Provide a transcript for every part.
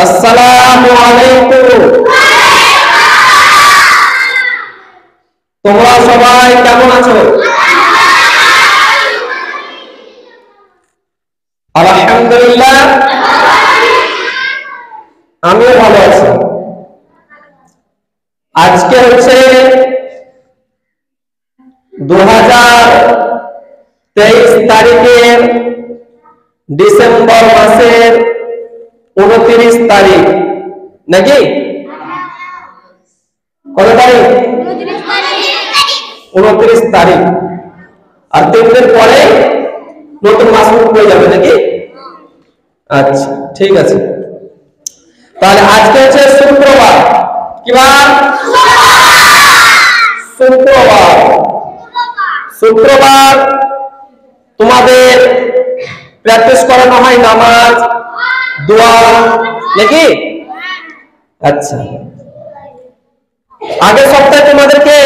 আসসালামু আলাইকুম। তোমরা সবাই কেমন আছো? আলহামদুলিল্লাহ, আমিও ভালো আছি। আজকে হচ্ছে 2023 তারিখের ডিসেম্বর মাসের 29 তারিখ, নাকি? কত তারিখ? 29 তারিখ। আর 3 দিন পরে নতুন মাস শুরু হয়ে যাবে, নাকি? আচ্ছা, ঠিক আছে। তাহলে আজকে হচ্ছে শুক্রবার। কি বার? শুক্রবার। শুক্রবার তোমাদের প্র্যাকটিস করানো হয় নামাজ, দোয়া, নাকি? আচ্ছা, আগের সপ্তাহে তোমাদেরকে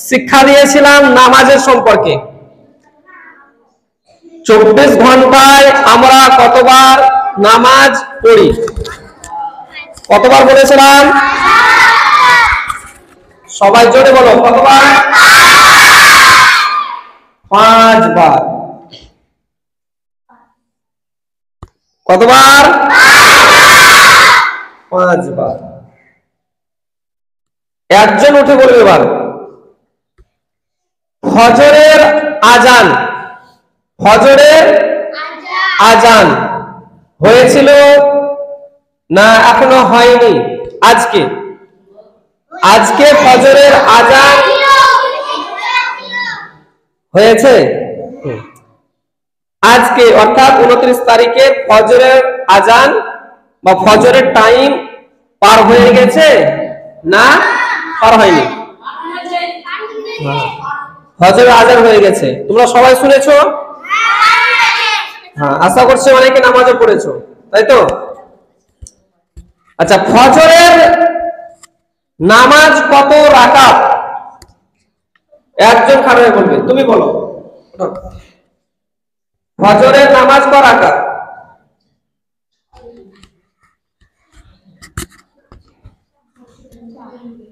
শিক্ষা দিয়েছিলাম নামাজের সম্পর্কে। 24 ঘন্টায় আমরা কতবার নামাজ পড়ি? কতবার বলেছিলাম? সবাই জোরে বলো, কতবার? 5 বার। কতবার? 5 বার। একজন উঠে বলবে এবার, ফজরের আজান, ফজরের আজান হয়েছিল না এখনো হয়নি? আজকে আজকে ফজরের আজান হয়েছে। আজকে অর্থাৎ 29 তারিখে ফজরের আজান বা ফজরের টাইম পার হয়ে গেছে না পার হয়নি? ফজরের আজান হয়ে গেছে। তোমরা সবাই শুনেছো? হ্যাঁ, আশা করছি অনেকে নামাজও পড়েছো, তাই তো? আচ্ছা, ফজরের নামাজ কত রাকাত? একজন খাড়া বলবে, তুমি বলো। ফজরের নামাজ কত রাকাত?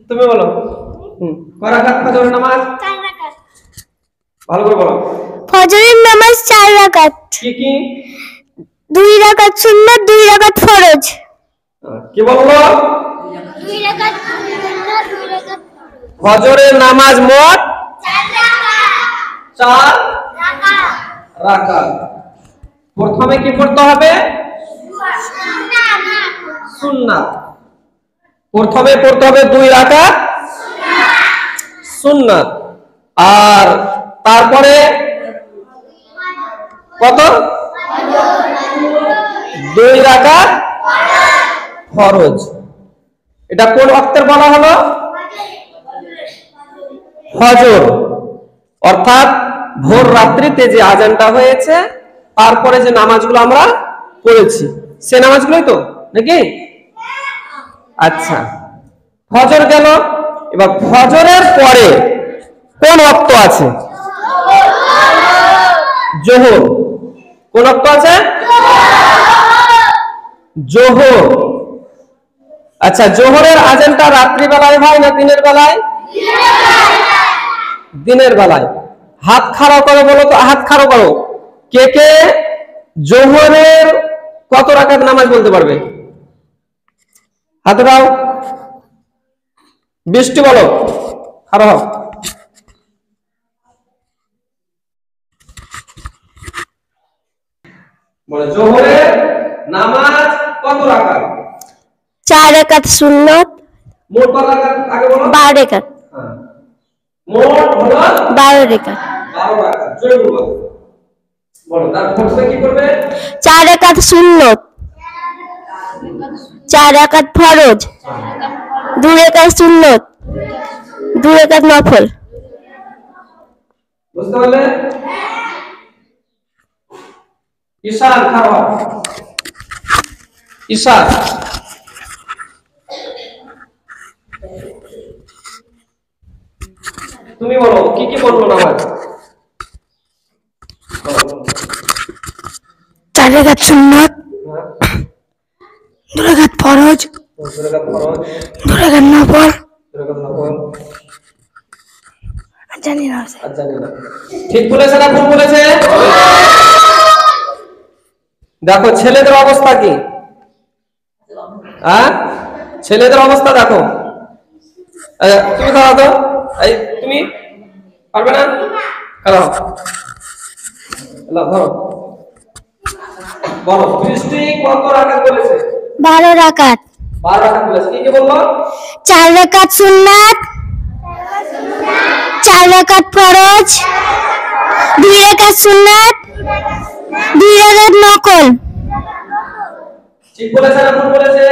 তুমি বলো। কত রাকাত ফজরের নামাজ? 4 রাকাত। ভালো করে বলো। ফজরের নামাজ 4 রাকাত। কি কি? 2 রাকাত সুন্নাত, 2 রাকাত ফরজ। কি বললো? 2 রাকাত সুন্নাত, 2 রাকাত ফরজ। ফজরের নামাজ মোট 4 রাকাত। 4 রাকাত। রাকাত। প্রথমে কি পড়তে হবে? সুন্নাত। প্রথমে পড়তে হবে 2 রাকাত সুন্নাত, আর তারপরে কত? 2 রাকাত ফরজ। এটা কোন ওয়াক্তের বলা হলো? ফজর, অর্থাৎ ভোর রাত্রিতে যে আজানটা হয়েছে তারপরে যে নামাজগুলো আমরা পড়েছি সে নামাজগুলোই তো, নাকি? আচ্ছা, ফজর গেল। এবার ফজরের পরে কোন ওয়াক্ত আছে? জোহর। কোন ওয়াক্ত আছে? জোহর। আচ্ছা, জোহরের আজানটা রাত্রি বেলায় হয় না দিনের বেলায়? দিনের বেলায়। হাত খাড়া করো, বলো তো, হাত খাড়া করো। কে কে জোহরের কত রাকাত নামাজ বলতে পারবে? হাত দাও। বৃষ্টি বলো, খাড়া হও। বলে জোহরের নামাজ কত রাকাত? 4 রাকাত সুন্নাত। মোট কত রাকাত আগে বলো? 12 রাকাত। হ্যাঁ, মোট হলো 12 রাকাত। 12 রাকাত। জোরে বলো। বলো, তার প্রথমে কি করবে? 4 রাকাত সুন্নাত, 4 রাকাত ফরজ, 2 রাকাত সুন্নাত, 2 রাকাত নফল। বুঝতে পারলে? ঈশান খাওয়া। ঈশান, তুমি বলো কি কি বলবো নামাজ? 4 রাকাত সুন্নাত, 2 রাকাত ফরজ, 2 রাকাত ফরজ, 2 রাকাত নফল, 2 রাকাত নফল। জানি না। জানি না। ঠিক বলেছে না ভুল বলেছে? দেখো ছেলেদের অবস্থা কি, হ্যাঁ ছেলেদের অবস্থা দেখো। তুমি দাঁড়াও তো, এই তুমি পারবে না? হ্যালো হ্যালো ধরো, বলো বৃষ্টি কত রাকাত বলেছে? 12 রাকাত। 12 রাকাত বলেছে। কি কি বলবো? 4 রাকাত সুন্নাত, 4 রাকাত ফরজ, 2 রাকাত সুন্নাত, 2 রাকাত নফল। ঠিক বলেছে না ভুল বলেছে?